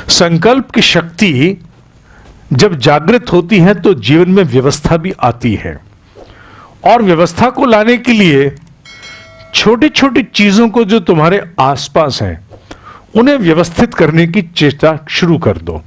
संकल्प की शक्ति जब जागृत होती है तो जीवन में व्यवस्था भी आती है, और व्यवस्था को लाने के लिए छोटी छोटी चीजों को जो तुम्हारे आसपास हैं उन्हें व्यवस्थित करने की चेष्टा शुरू कर दो।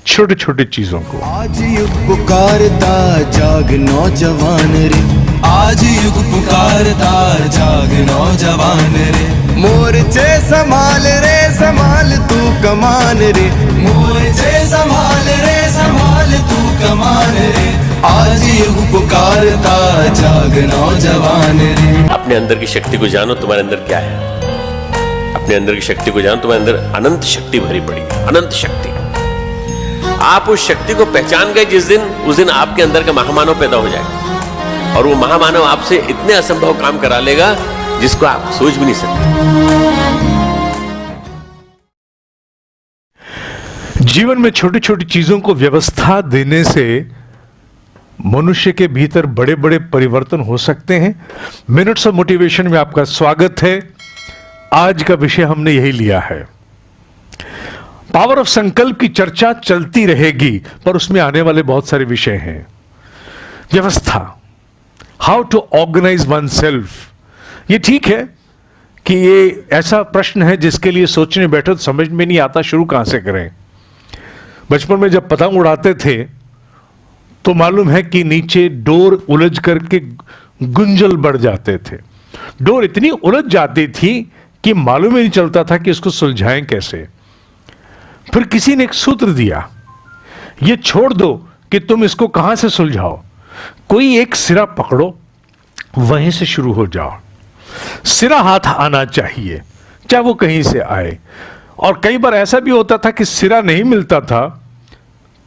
छोटे छोटे चीजों को। आज युग पुकारता जाग नौजवान रे, आज युग पुकारता जाग नौजवान रे, मोर्चे संभाल रे संभाल तू कमान रे, मोर्चे संभाल रे संभाल तू कमान रे, आज युग पुकारता जाग नौजवान रे। अपने अंदर की शक्ति को जानो, तुम्हारे अंदर क्या है। अपने अंदर की शक्ति को जानो, तुम्हारे अंदर अनंत शक्ति भरी पड़ी है, अनंत शक्ति। आप उस शक्ति को पहचान गए जिस दिन, उस दिन आपके अंदर का महामानव पैदा हो जाएगा, और वो महामानव आपसे इतने असंभव काम करा लेगा जिसको आप सोच भी नहीं सकते। जीवन में छोटी छोटी चीजों को व्यवस्था देने से मनुष्य के भीतर बड़े बड़े परिवर्तन हो सकते हैं। मिनट्स ऑफ मोटिवेशन में आपका स्वागत है। आज का विषय हमने यही लिया है। पावर ऑफ संकल्प की चर्चा चलती रहेगी, पर उसमें आने वाले बहुत सारे विषय हैं। व्यवस्था, how to organise oneself. ये ठीक है कि ये ऐसा प्रश्न है जिसके लिए सोचने बैठो तो समझ में नहीं आता शुरू कहां से करें। बचपन में जब पतंग उड़ाते थे तो मालूम है कि नीचे डोर उलझ करके गुंजल बढ़ जाते थे। डोर इतनी उलझ जाती थी कि मालूम ही नहीं चलता था कि इसको सुलझाएं कैसे। फिर किसी ने एक सूत्र दिया, ये छोड़ दो कि तुम इसको कहां से सुलझाओ, कोई एक सिरा पकड़ो, वहीं से शुरू हो जाओ। सिरा हाथ आना चाहिए, चाहे वो कहीं से आए। और कई बार ऐसा भी होता था कि सिरा नहीं मिलता था,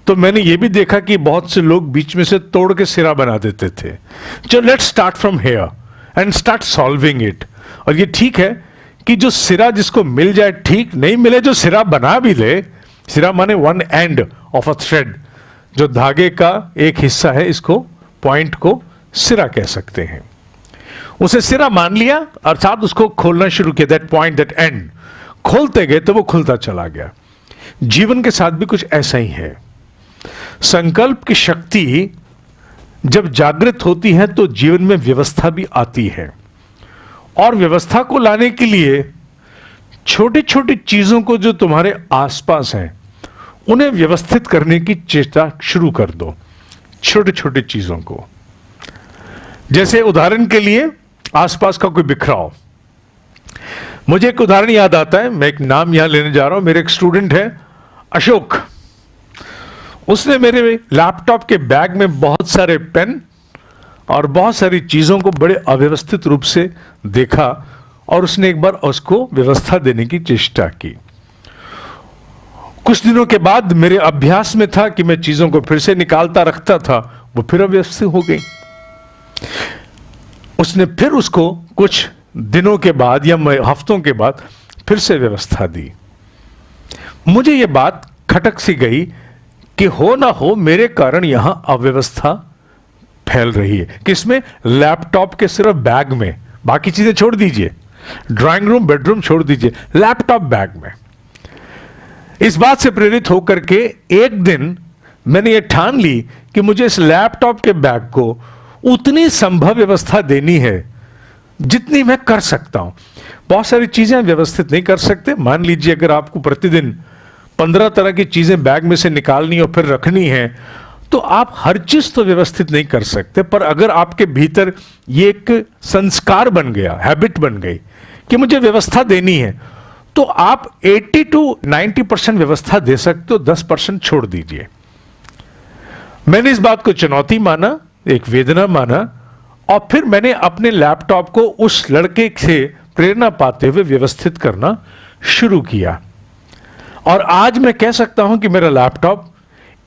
तो मैंने ये भी देखा कि बहुत से लोग बीच में से तोड़ के सिरा बना देते थे। चलो let's start from here and start solving it. और ये ठीक है कि जो सिरा जिसको मिल जाए ठीक, नहीं मिले जो सिरा बना भी ले। सिरा माने one end of a thread, जो धागे का एक हिस्सा है, इसको पॉइंट को सिरा कह सकते हैं। उसे सिरा मान लिया, अर्थात उसको खोलना शुरू किया, दैट पॉइंट, दैट एंड। खोलते गए तो वो खुलता चला गया। जीवन के साथ भी कुछ ऐसा ही है। संकल्प की शक्ति जब जागृत होती है तो जीवन में व्यवस्था भी आती है, और व्यवस्था को लाने के लिए छोटी छोटी चीजों को जो तुम्हारे आसपास हैं उन्हें व्यवस्थित करने की चेष्टा शुरू कर दो। छोटे छोटे चीजों को, जैसे उदाहरण के लिए आसपास का कोई बिखराव। मुझे एक उदाहरण याद आता है, मैं एक नाम यहां लेने जा रहा हूं। मेरे एक स्टूडेंट है अशोक, उसने मेरे लैपटॉप के बैग में बहुत सारे पेन और बहुत सारी चीजों को बड़े अव्यवस्थित रूप से देखा, और उसने एक बार उसको व्यवस्था देने की चेष्टा की। कुछ दिनों के बाद मेरे अभ्यास में था कि मैं चीजों को फिर से निकालता रखता था, वो फिर अव्यवस्थित हो गई। उसने फिर उसको कुछ दिनों के बाद या हफ्तों के बाद फिर से व्यवस्था दी। मुझे यह बात खटक सी गई कि हो ना हो मेरे कारण यहां अव्यवस्था फैल रही है। किसमें? लैपटॉप के सिर्फ बैग में, बाकी चीजें छोड़ दीजिए, ड्राइंग रूम बेडरूम छोड़ दीजिए, लैपटॉप बैग में। इस बात से प्रेरित होकर के एक दिन मैंने ये ठान ली कि मुझे इस लैपटॉप के बैग को उतनी संभव व्यवस्था देनी है जितनी मैं कर सकता हूं। बहुत सारी चीजें व्यवस्थित नहीं कर सकते। मान लीजिए अगर आपको प्रतिदिन 15 तरह की चीजें बैग में से निकालनी और फिर रखनी है, तो आप हर चीज तो व्यवस्थित नहीं कर सकते। पर अगर आपके भीतर ये एक संस्कार बन गया, हैबिट बन गई कि मुझे व्यवस्था देनी है, तो आप 80 to 90% व्यवस्था दे सकते हो, 10% छोड़ दीजिए। मैंने इस बात को चुनौती माना, एक वेदना माना, और फिर मैंने अपने लैपटॉप को उस लड़के से प्रेरणा पाते हुए व्यवस्थित करना शुरू किया। और आज मैं कह सकता हूं कि मेरा लैपटॉप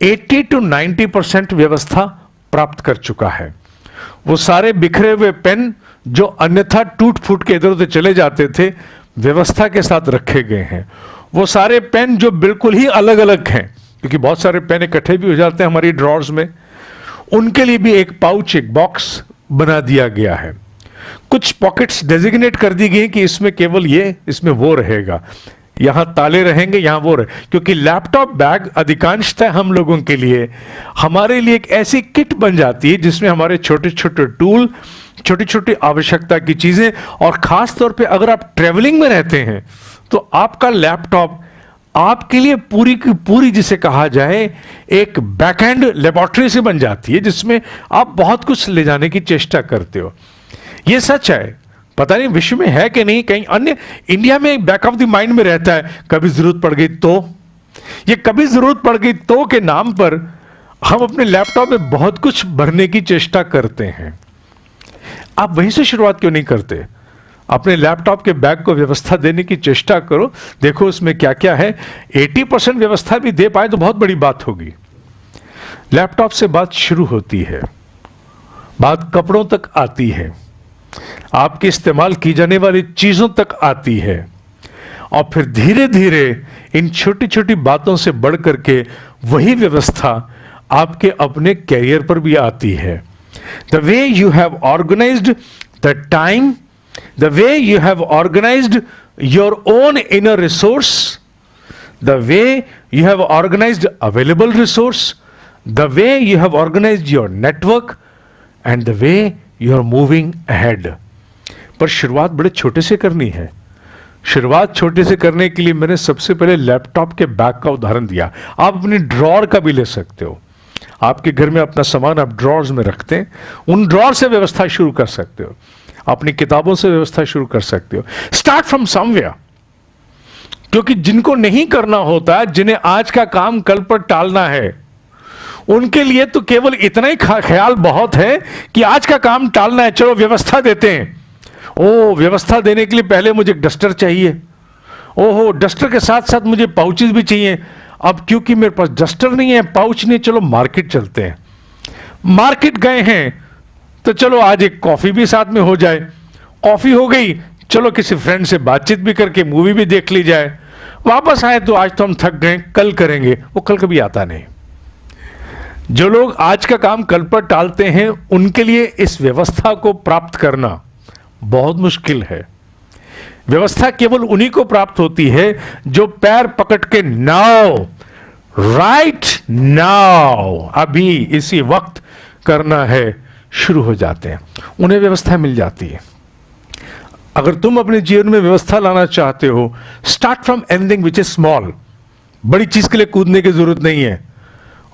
80 to 90% व्यवस्था प्राप्त कर चुका है। वो सारे बिखरे हुए पेन जो अन्यथा टूट फूट के इधर उधर चले जाते थे, व्यवस्था के साथ रखे गए हैं। वो सारे पेन जो बिल्कुल ही अलग अलग हैं, क्योंकि बहुत सारे पेन इकट्ठे भी हो जाते हैं हमारी ड्रॉर्स में, उनके लिए भी एक पाउच, एक बॉक्स बना दिया गया है। कुछ पॉकेट्स डेजिग्नेट कर दी गई कि इसमें केवल ये, इसमें वो रहेगा। यहां ताले रहेंगे, यहां वो रहे, क्योंकि लैपटॉप बैग अधिकांशतः हम लोगों के लिए, हमारे लिए एक ऐसी किट बन जाती है जिसमें हमारे छोटे छोटे टूल, छोटी छोटी आवश्यकता की चीजें, और खास तौर पे अगर आप ट्रेवलिंग में रहते हैं तो आपका लैपटॉप आपके लिए पूरी की पूरी, जिसे कहा जाए, एक बैकएंड लेबोरेटरी से बन जाती है जिसमें आप बहुत कुछ ले जाने की चेष्टा करते हो। यह सच है, पता नहीं विश्व में है कि नहीं, कहीं अन्य, इंडिया में बैक ऑफ द माइंड में रहता है, कभी जरूरत पड़ गई तो। ये कभी जरूरत पड़ गई तो के नाम पर हम अपने लैपटॉप में बहुत कुछ भरने की चेष्टा करते हैं। आप वहीं से शुरुआत क्यों नहीं करते? अपने लैपटॉप के बैग को व्यवस्था देने की चेष्टा करो, देखो उसमें क्या क्या है। 80% व्यवस्था भी दे पाए तो बहुत बड़ी बात होगी। लैपटॉप से बात शुरू होती है, बात कपड़ों तक आती है, आपके इस्तेमाल की जाने वाली चीजों तक आती है, और फिर धीरे धीरे इन छोटी छोटी बातों से बढ़ करके वही व्यवस्था आपके अपने कैरियर पर भी आती है। The way you have organised the time, the way you have organized your own inner resource, the way you have organized available resource, the way you have organized your network, and the way you are moving ahead. पर शुरुआत बड़े छोटे से करनी है। शुरुआत छोटे से करने के लिए मैंने सबसे पहले लैपटॉप के बैग का उदाहरण दिया। आप अपनी ड्रॉर का भी ले सकते हो। आपके घर में अपना सामान आप ड्रॉर्स में रखते हैं, उन ड्रॉर से व्यवस्था शुरू कर सकते हो, अपनी किताबों से व्यवस्था शुरू कर सकते हो। स्टार्ट फ्रॉम समवेयर, क्योंकि जिनको नहीं करना होता, जिन्हें आज का काम कल पर टालना है, उनके लिए तो केवल इतना ही ख्याल बहुत है कि आज का काम टालना है, चलो व्यवस्था देते हैं। ओ, व्यवस्था देने के लिए पहले मुझे डस्टर चाहिए, ओहो डस्टर के साथ साथ मुझे पाउचेस भी चाहिए। अब क्योंकि मेरे पास डस्टर नहीं है, पाउच नहीं, चलो मार्केट चलते हैं। मार्केट गए हैं तो चलो आज एक कॉफी भी साथ में हो जाए, कॉफी हो गई, चलो किसी फ्रेंड से बातचीत भी करके मूवी भी देख ली जाए। वापस आए तो आज तो हम थक गए, कल करेंगे, वो कल कभी आता नहीं। जो लोग आज का काम कल पर टालते हैं, उनके लिए इस व्यवस्था को प्राप्त करना बहुत मुश्किल है। व्यवस्था केवल उन्हीं को प्राप्त होती है जो पैर पकड़ के नाउ, राइट नाउ, अभी इसी वक्त करना है, शुरू हो जाते हैं, उन्हें व्यवस्था मिल जाती है। अगर तुम अपने जीवन में व्यवस्था लाना चाहते हो, start from anything which is small. बड़ी चीज के लिए कूदने की जरूरत नहीं है,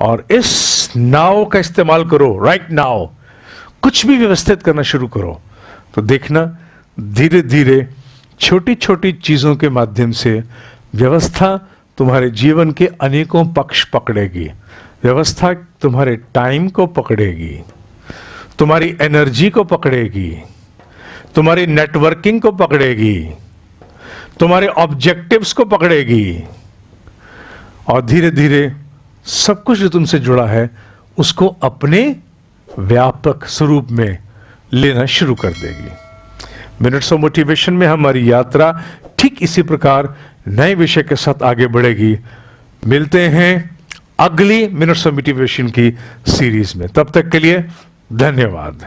और इस नाव का इस्तेमाल करो, राइट नाउ। कुछ भी व्यवस्थित करना शुरू करो तो देखना धीरे धीरे छोटी छोटी चीजों के माध्यम से व्यवस्था तुम्हारे जीवन के अनेकों पक्ष पकड़ेगी। व्यवस्था तुम्हारे टाइम को पकड़ेगी, तुम्हारी एनर्जी को पकड़ेगी, तुम्हारी नेटवर्किंग को पकड़ेगी, तुम्हारे ऑब्जेक्टिव्स को पकड़ेगी, और धीरे धीरे सब कुछ जो तुमसे जुड़ा है उसको अपने व्यापक स्वरूप में लेना शुरू कर देगी। मिनट्स ऑफ मोटिवेशन में हमारी यात्रा ठीक इसी प्रकार नए विषय के साथ आगे बढ़ेगी। मिलते हैं अगली मिनट्स ऑफ मोटिवेशन की सीरीज में, तब तक के लिए धन्यवाद।